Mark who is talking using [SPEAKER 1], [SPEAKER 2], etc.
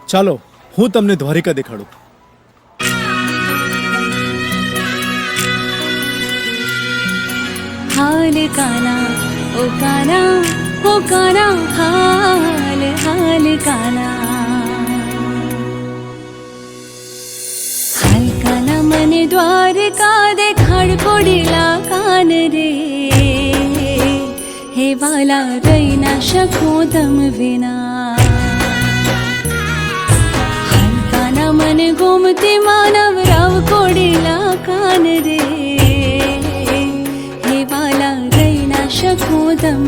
[SPEAKER 1] ચાલો હું તમને દ્વારિકા દેખાડું.
[SPEAKER 2] हाल काना ओ काना ओ काना हाल हाल काना हाल काना मने द्वारका देखाड कोडीला कान रे हे वाला रही ना शकू तम विना हाल काना मने गोमती मानव राव कोडीला कान रे वाला रही ना शकू तम